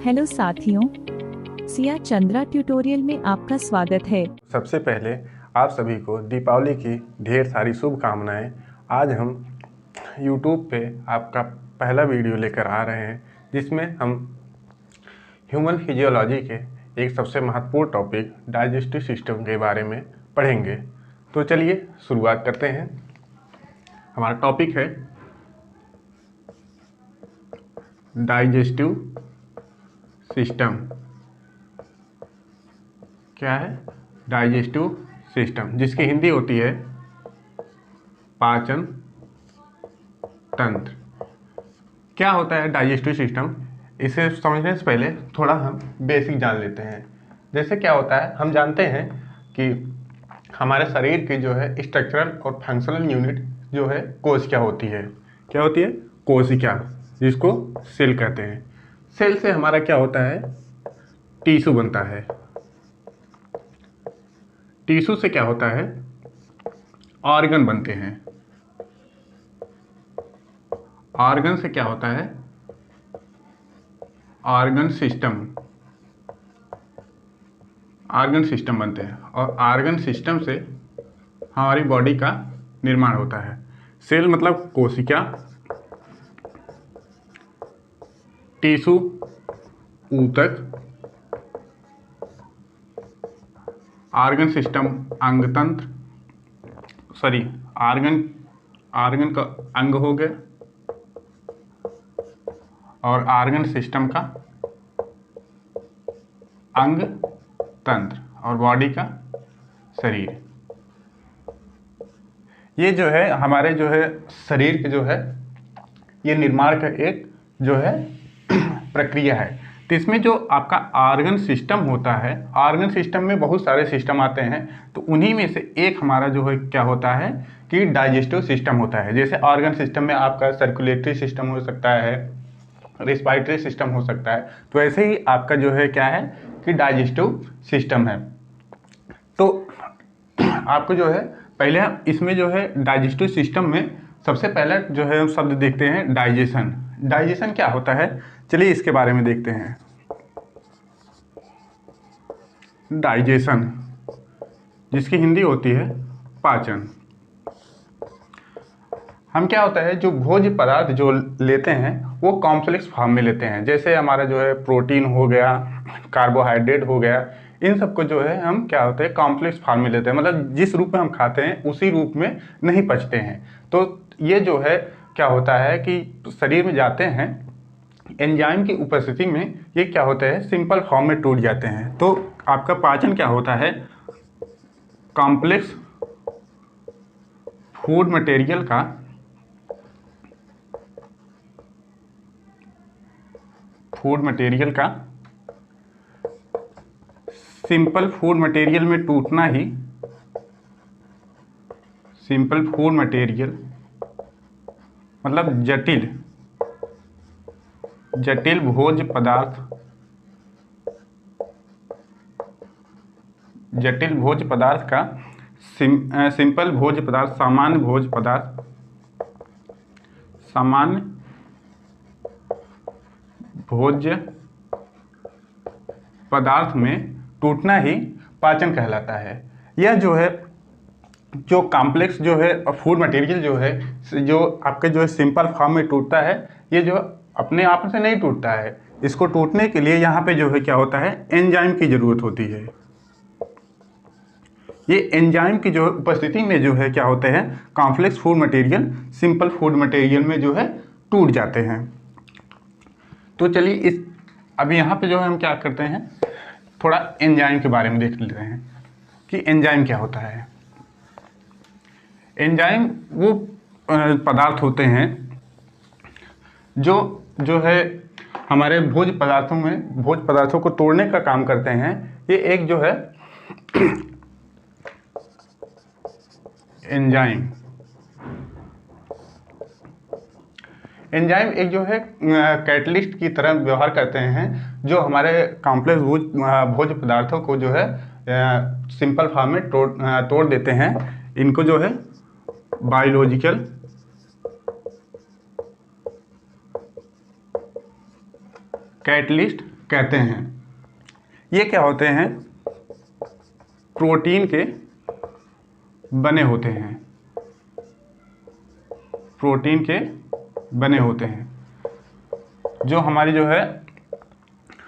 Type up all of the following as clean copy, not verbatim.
Hello साथियों, Siya Chandra tutorial में आपका स्वागत है। सबसे पहले आप सभी को दीपावली की ढेर सारी शुभकामनाएं। आज हम YouTube पे आपका पहला वीडियो लेकर आ रहे हैं जिसमें हम ह्यूमन फिजियोलॉजी के एक सबसे महत्वपूर्ण टॉपिक डाइजेस्टिव सिस्टम के बारे में पढ़ेंगे। तो चलिए शुरुआत करते हैं। हमारा टॉपिक है डाइजेस्टिव सिस्टम। क्या है? डाइजेस्टिव सिस्टम, जिसकी हिंदी होती है पाचन तंत्र। क्या होता है डाइजेस्टिव सिस्टम? इसे समझने से पहले थोड़ा हम बेसिक जान लेते हैं। जैसे क्या होता है, हम जानते हैं कि हमारे शरीर की जो है स्ट्रक्चरल और फंक्शनल यूनिट जो है कोशिका होती है। क्या होती है? कोशिका, जिसको सेल कहते हैं। सेल से हमारा क्या होता है? टिश्यू बनता है। टिश्यू से क्या होता है? ऑर्गन बनते हैं। ऑर्गन से क्या होता है? Organ system. ऑर्गन सिस्टम बनते हैं और ऑर्गन सिस्टम से हमारी बॉडी का निर्माण होता है। सेल मतलब कोशिका, टिश्यू ऊतक, ऑर्गन सिस्टम अंगतंत्र, ऑर्गन का अंग हो गया और ऑर्गन सिस्टम का अंग तंत्र और बॉडी का शरीर। ये जो है हमारे जो है शरीर के जो है ये निर्माण का एक जो है प्रक्रिया है। तो इसमें जो आपका ऑर्गन सिस्टम होता है, ऑर्गन सिस्टम में बहुत सारे सिस्टम आते हैं, तो उन्हीं में से एक हमारा जो है क्या होता है कि डाइजेस्टिव सिस्टम होता है। जैसे ऑर्गन सिस्टम में आपका सर्कुलेटरी सिस्टम हो सकता है, रेस्पिरेटरी सिस्टम हो सकता है, तो ऐसे ही आपका जो है क्या है कि डाइजेस्टिव सिस्टम है। तो आपको जो है पहले इसमें जो है डाइजेस्टिव सिस्टम में सबसे पहले जो है हम शब्द देखते हैं डाइजेशन। डाइजेशन क्या होता है, चलिए इसके बारे में देखते हैं। डाइजेशन, जिसकी हिंदी होती है पाचन। हम क्या होता है जो भोज्य पदार्थ जो लेते हैं वो कॉम्प्लेक्स फॉर्म में लेते हैं। जैसे हमारा जो है प्रोटीन हो गया, कार्बोहाइड्रेट हो गया, इन सबको जो है हम क्या होते हैं कॉम्प्लेक्स फॉर्म में लेते हैं। मतलब जिस रूप में हम खाते हैं उसी रूप में नहीं पचते हैं। तो ये जो है क्या होता है कि शरीर में जाते हैं, एंजाइम की उपस्थिति में ये क्या होता है सिंपल फॉर्म में टूट जाते हैं। तो आपका पाचन क्या होता है? कॉम्प्लेक्स फूड मटेरियल का सिंपल फूड मटेरियल में टूटना ही सिंपल फूड मटेरियल मतलब जटिल भोज्य पदार्थ का सिंपल भोज्य पदार्थ, सामान्य भोज्य पदार्थ में टूटना ही पाचन कहलाता है। यह जो है जो कॉम्प्लेक्स जो है फूड मटेरियल जो है जो आपके जो है सिंपल फॉर्म में टूटता है, ये जो अपने आप से नहीं टूटता है। इसको टूटने के लिए यहाँ पे जो है क्या होता है एंजाइम की ज़रूरत होती है। ये एंजाइम की जो उपस्थिति में जो है क्या होते हैं complex food material simple food material में जो है टूट जाते हैं। तो चलिए अभी यहाँ पे जो है हम क्या करते हैं थोड़ा एंजाइम के बारे में देख लेते हैं कि एंजाइम क्या होता है। एंजाइम वो पदार्थ होते हैं जो है हमारे भोज्य पदार्थों को तोड़ने का काम करते हैं। ये एक जो है एंजाइम एक जो है कैटलिस्ट की तरह व्यवहार करते हैं, जो हमारे कॉम्प्लेक्स भोज्य पदार्थों को जो है सिंपल फॉर्म में तोड़ देते हैं। इनको जो है बायोलॉजिकल कैटलिस्ट कहते हैं। ये क्या होते हैं? प्रोटीन के बने होते हैं, प्रोटीन के बने होते हैं, जो हमारी जो है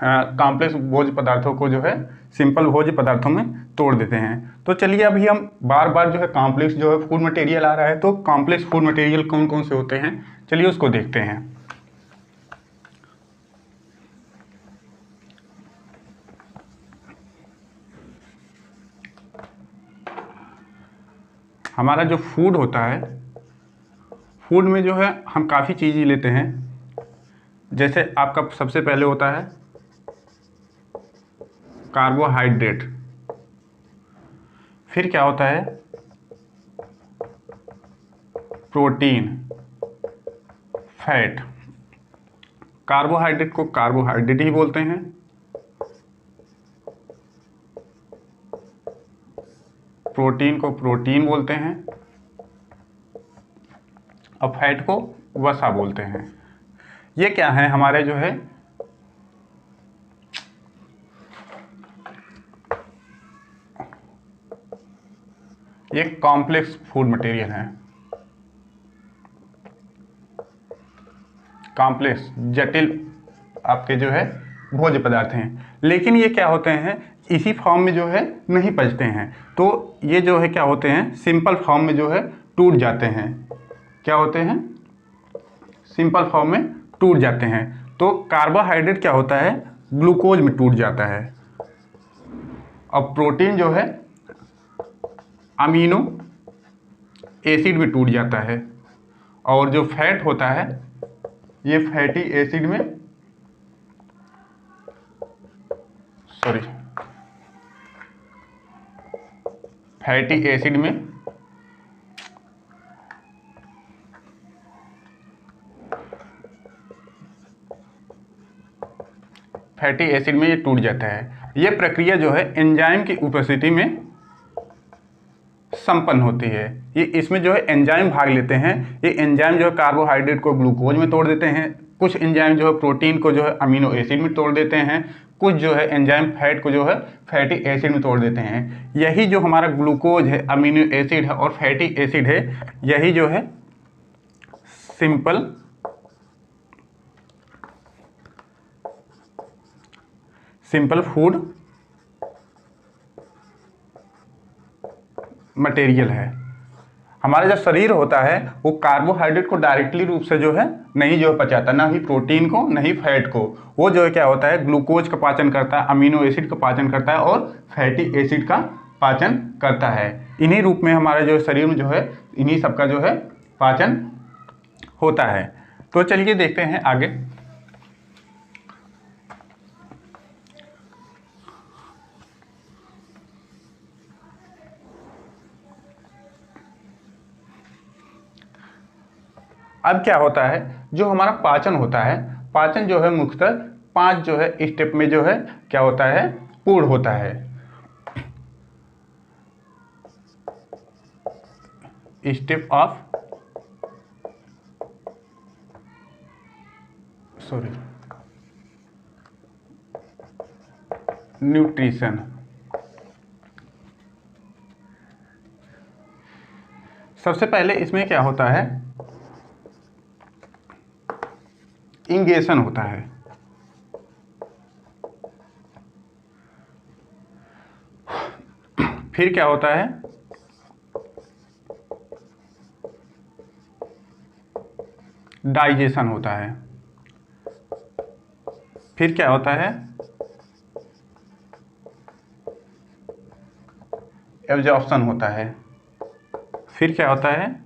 कॉम्प्लेक्स भोज्य पदार्थों को जो है सिंपल भोज्य पदार्थों में तोड़ देते हैं। तो चलिए अभी हम बार बार जो है कॉम्प्लेक्स जो है फूड मटेरियल आ रहा है, तो कॉम्प्लेक्स फूड मटेरियल कौन कौन से होते हैं, चलिए उसको देखते हैं। हमारा जो फूड होता है, फूड में जो है हम काफ़ी चीज़ें लेते हैं। जैसे आपका सबसे पहले होता है कार्बोहाइड्रेट, फिर क्या होता है प्रोटीन, फैट। कार्बोहाइड्रेट को कार्बोहाइड्रेट ही बोलते हैं, प्रोटीन को प्रोटीन बोलते हैं, और फैट को वसा बोलते हैं। ये क्या है हमारे जो है ये कॉम्प्लेक्स फूड मटेरियल है, कॉम्प्लेक्स जटिल आपके जो है भोज्य पदार्थ हैं। लेकिन ये क्या होते हैं, इसी फॉर्म में जो है नहीं पचते हैं, तो ये जो है क्या होते हैं सिंपल फॉर्म में जो है टूट जाते हैं। क्या होते हैं? सिंपल फॉर्म में टूट जाते हैं। तो कार्बोहाइड्रेट क्या होता है, ग्लूकोज में टूट जाता है, और प्रोटीन जो है अमीनो एसिड में टूट जाता है, और जो फैट होता है ये फैटी एसिड में फैटी एसिड में ये टूट जाता है। ये प्रक्रिया जो है एंजाइम की उपस्थिति में संपन्न होती है। ये इसमें जो है एंजाइम भाग लेते हैं। ये एंजाइम जो है कार्बोहाइड्रेट को ग्लूकोज में तोड़ देते हैं, कुछ एंजाइम जो है प्रोटीन को जो है अमीनो एसिड में तोड़ देते हैं, कुछ जो है एंजाइम फैट को जो है फैटी एसिड में तोड़ देते हैं। यही जो हमारा ग्लूकोज है, अमीनो एसिड है और फैटी एसिड है, यही जो है सिंपल फूड मटेरियल है। हमारा जो शरीर होता है वो कार्बोहाइड्रेट को डायरेक्टली रूप से जो है नहीं जो पचाता, ना ही प्रोटीन को ना ही फैट को। वो जो है क्या होता है ग्लूकोज का पाचन करता है, अमीनो एसिड का पाचन करता है और फैटी एसिड का पाचन करता है। इन्हीं रूप में हमारा जो शरीर में जो है इन्हीं सबका जो है पाचन होता है। तो चलिए देखते हैं आगे। अब क्या होता है, जो हमारा पाचन होता है, पाचन जो है मुख्यतः 5 जो है स्टेप में जो है क्या होता है पूर्ण होता है। Step of nutrition. सबसे पहले इसमें क्या होता है इंगेशन होता है। फिर क्या होता है डाइजेशन होता है। फिर क्या होता है एब्जॉर्प्शन होता है। फिर क्या होता है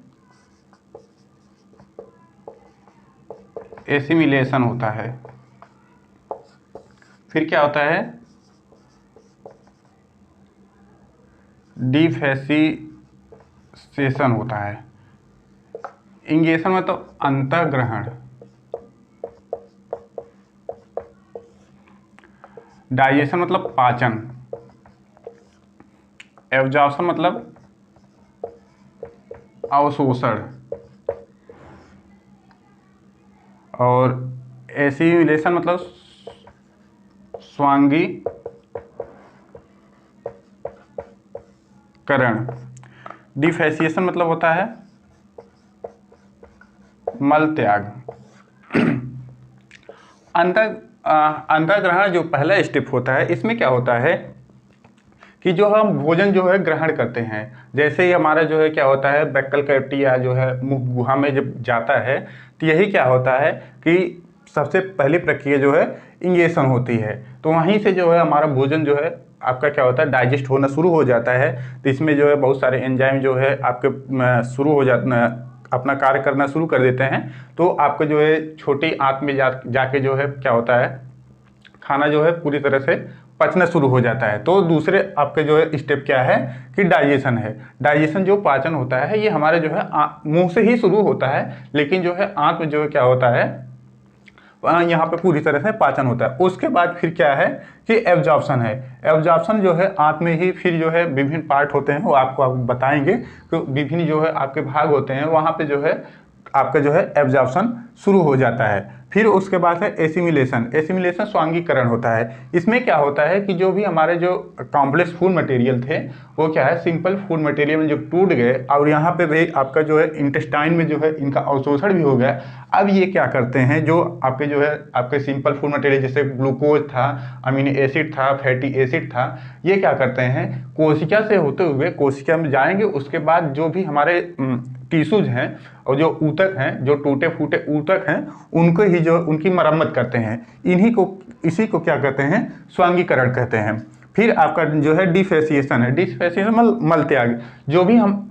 एसिमिलेशन होता है। फिर क्या होता है डिफेसिसेशन होता है। इंगेशन में तो अंतःग्रहण, डाइजेशन मतलब पाचन, एब्जॉर्प्शन मतलब अवशोषण, और एसिमिलेशन मतलब स्वांगीकरण। डिफेसिएशन मतलब होता है मल त्याग। अंतःग्रहण जो पहला स्टेप होता है, इसमें क्या होता है कि जो हम भोजन जो है ग्रहण करते हैं, जैसे ही हमारा जो है क्या होता है बक्कल कैविटी या जो है मुख गुहा में जब जाता है, तो यही क्या होता है कि सबसे पहली प्रक्रिया जो है इंगेशन होती है। तो वहीं से जो है हमारा भोजन जो है आपका क्या होता है डाइजेस्ट होना शुरू हो जाता है। तो इसमें जो है बहुत सारे एंजाइम जो है आपके शुरू हो जाते अपना कार्य करना शुरू कर देते हैं। तो आपको जो है छोटी आंत में जाके जो है क्या होता है खाना जो है पूरी तरह से पचना शुरू हो जाता है। तो दूसरे आपके जो है स्टेप क्या है कि डाइजेशन है। डाइजेशन जो पाचन होता है ये हमारे जो है मुंह से ही शुरू होता है, लेकिन जो है आंत में जो है क्या होता है यहाँ पे पूरी तरह से पाचन होता है। उसके बाद फिर क्या है कि एब्जॉर्प्शन है। एब्जॉर्प्शन जो है आंत में ही फिर जो है विभिन्न पार्ट होते हैं, वो आपको बताएंगे कि विभिन्न जो है आपके भाग होते हैं, वहाँ पे जो है आपका जो है एब्जॉर्प्शन शुरू हो जाता है। फिर उसके बाद है एसिमिलेशन। एसिमिलेशन स्वांगीकरण होता है। इसमें क्या होता है कि जो भी हमारे जो कॉम्प्लेक्स फूड मटेरियल थे वो क्या है सिंपल फूड मटेरियल में जो टूट गए, और यहाँ पे भी आपका जो है इंटेस्टाइन में जो है इनका अवशोषण भी हो गया। अब ये क्या करते हैं, जो आपके जो है आपके सिंपल फूड मटेरियल जैसे ग्लूकोज था, अमीनो एसिड था, फैटी एसिड था, ये क्या करते हैं कोशिका से होते हुए कोशिका में जाएंगे। उसके बाद जो भी हमारे टिश्यूज हैं और जो ऊतक हैं, जो टूटे फूटे ऊतक हैं, उनको ही जो उनकी मरम्मत करते हैं। इसी को क्या कहते हैं स्वांगीकरण कहते हैं। फिर आपका जो है डिफेसिएशन है। डिफेसिएशन मल त्याग। जो भी हम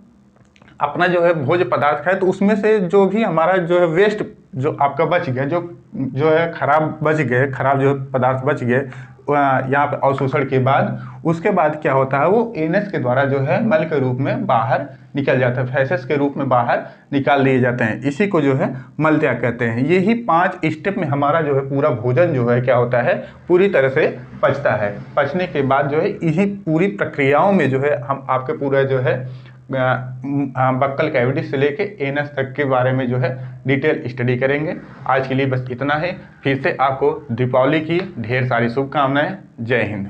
अपना जो है भोज्य पदार्थ खाए तो उसमें से जो भी हमारा जो है वेस्ट जो आपका बच गया, जो है खराब बच गए, खराब जो पदार्थ बच गए यहाँ पे अवशोषण के बाद, उसके बाद क्या होता है वो एनएस के द्वारा जो है मल के रूप में बाहर निकल जाता है, फैसेस के रूप में बाहर निकाल लिए जाते हैं। इसी को जो है मल त्याग कहते हैं। यही 5 स्टेप में हमारा जो है पूरा भोजन जो है क्या होता है पूरी तरह से पचता है। पचने के बाद जो है इसी पूरी प्रक्रियाओं में जो है हम आपके पूरा जो है बक्कल कैविटी से लेके एनएस तक के बारे में जो है डिटेल स्टडी करेंगे। आज के लिए बस इतना है। फिर से आपको दीपावली की ढेर सारी शुभकामनाएं। जय हिंद।